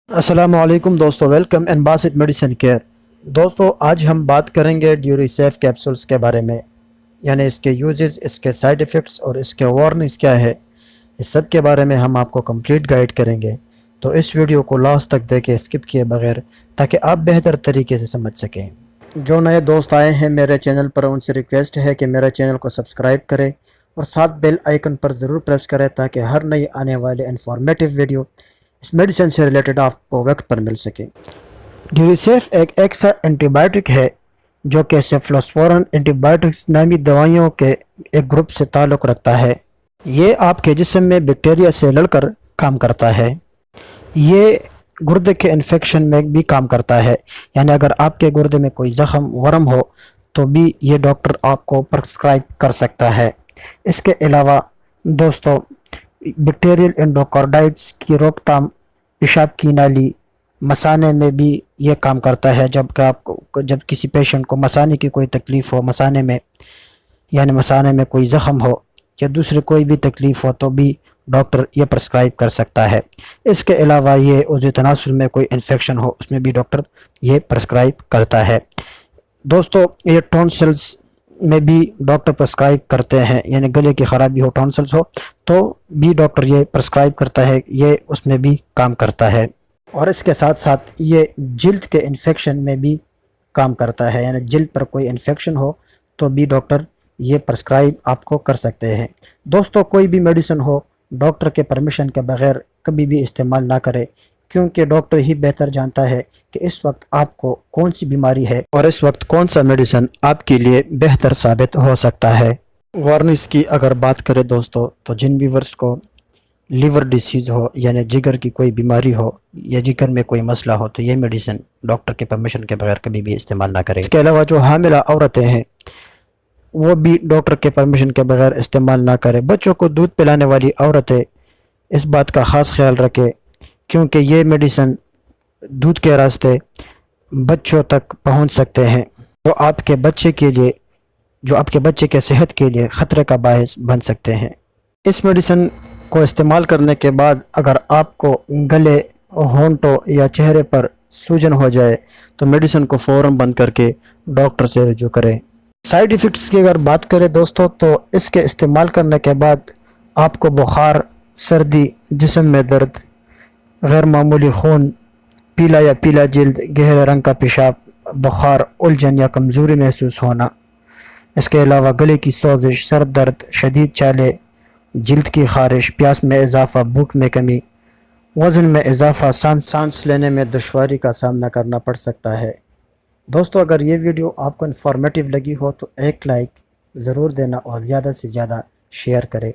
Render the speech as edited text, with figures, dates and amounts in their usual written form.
السلام علیکم دوستو، welcome in Basit medicine care. دوستو آج ہم بات کریں گے ڈیوریسیف کیپسولز کے بارے میں، یعنی اس کے یوزز، اس کے سائیڈ ایفیکٹس اور اس کے وارننگز کیا ہے، اس سب کے بارے میں ہم آپ کو کمپلیٹ گائیڈ کریں گے۔ تو اس ویڈیو کو لاسٹ تک دیکھیں اسکپ کیے بغیر، تاکہ آپ بہتر طریقے سے سمجھ سکیں۔ جو نئے دوست آئے ہیں میرے چینل پر، ان سے ریکویسٹ ہے کہ میرے چینل کو سبسکرائب کریں اور ساتھ بیل آئیکن پر ضرور پریس کریں، تاکہ ہر نئی آنے والے انفارمیٹیو ویڈیو اس میڈیسن سے ریلیٹڈ آپ کو وقت پر مل سکے۔ ڈیوریسیف ایک ایسا اینٹی بائیوٹک ہے جو کہ سیفلوسپورین اینٹی بائیوٹکس نامی دوائیوں کے ایک گروپ سے تعلق رکھتا ہے۔ یہ آپ کے جسم میں بیکٹیریا سے لڑ کر کام کرتا ہے۔ یہ گردے کے انفیکشن میں بھی کام کرتا ہے، یعنی اگر آپ کے گردے میں کوئی زخم ورم ہو تو بھی یہ ڈاکٹر آپ کو پرسکرائب کر سکتا ہے۔ اس کے علاوہ دوستو بیکٹیریل انڈوکارڈائٹس کی روک تھام، پیشاب کی نالی، مثانے میں بھی یہ کام کرتا ہے۔ جب کسی پیشنٹ کو مثانے کی کوئی تکلیف ہو، مثانے میں کوئی زخم ہو یا دوسری کوئی بھی تکلیف ہو، تو بھی ڈاکٹر یہ پرسکرائب کر سکتا ہے۔ اس کے علاوہ یہ عضو تناسل میں کوئی انفیکشن ہو، اس میں بھی ڈاکٹر یہ پرسکرائب کرتا ہے۔ دوستو یہ ٹونسلز میں بھی ڈاکٹر پرسکرائب کرتے ہیں، یعنی گلے کی خرابی ہو، ٹونسلز ہو، تو بھی ڈاکٹر یہ پرسکرائب کرتا ہے، یہ اس میں بھی کام کرتا ہے۔ اور اس کے ساتھ ساتھ یہ جلد کے انفیکشن میں بھی کام کرتا ہے، یعنی جلد پر کوئی انفیکشن ہو تو بھی ڈاکٹر یہ پرسکرائب آپ کو کر سکتے ہیں۔ دوستو کوئی بھی میڈیسن ہو، ڈاکٹر کے پرمیشن کے بغیر کبھی بھی استعمال نہ کرے، کیونکہ ڈاکٹر ہی بہتر جانتا ہے کہ اس وقت آپ کو کون سی بیماری ہے اور اس وقت کون سا میڈیسن آپ کے لیے بہتر ثابت ہو سکتا ہے۔ وارننگز کی اگر بات کریں دوستو، تو جن ویورز کو لیور ڈیسیز ہو، یعنی جگر کی کوئی بیماری ہو یا جگر میں کوئی مسئلہ ہو، تو یہ میڈیسن ڈاکٹر کے پرمیشن کے بغیر کبھی بھی استعمال نہ کریں۔ اس کے علاوہ جو حاملہ عورتیں ہیں وہ بھی ڈاکٹر کے پرمیشن کے بغیر استعمال نہ کریں۔ بچوں کو دودھ پلانے والی عورتیں اس بات کا خاص خیال رکھیں، کیونکہ یہ میڈیسن دودھ کے راستے بچوں تک پہنچ سکتے ہیں، جو آپ کے بچے کے صحت کے لیے خطرے کا باعث بن سکتے ہیں۔ اس میڈیسن کو استعمال کرنے کے بعد اگر آپ کو گلے، ہونٹوں یا چہرے پر سوجن ہو جائے تو میڈیسن کو فوراً بند کر کے ڈاکٹر سے رجوع کریں۔ سائیڈ ایفیکٹس کی اگر بات کریں دوستو، تو اس کے استعمال کرنے کے بعد آپ کو بخار، سردی، جسم میں درد، غیر معمولی خون، پیلا جلد، گہرے رنگ کا پیشاب، بخار، الجھن یا کمزوری محسوس ہونا، اس کے علاوہ گلے کی سوزش، سر درد، شدید چھالے، جلد کی خارش، پیاس میں اضافہ، بھوک میں کمی، وزن میں اضافہ، سانس لینے میں دشواری کا سامنا کرنا پڑ سکتا ہے۔ دوستو اگر یہ ویڈیو آپ کو انفارمیٹیو لگی ہو تو ایک لائک ضرور دینا اور زیادہ سے زیادہ شیئر کریں۔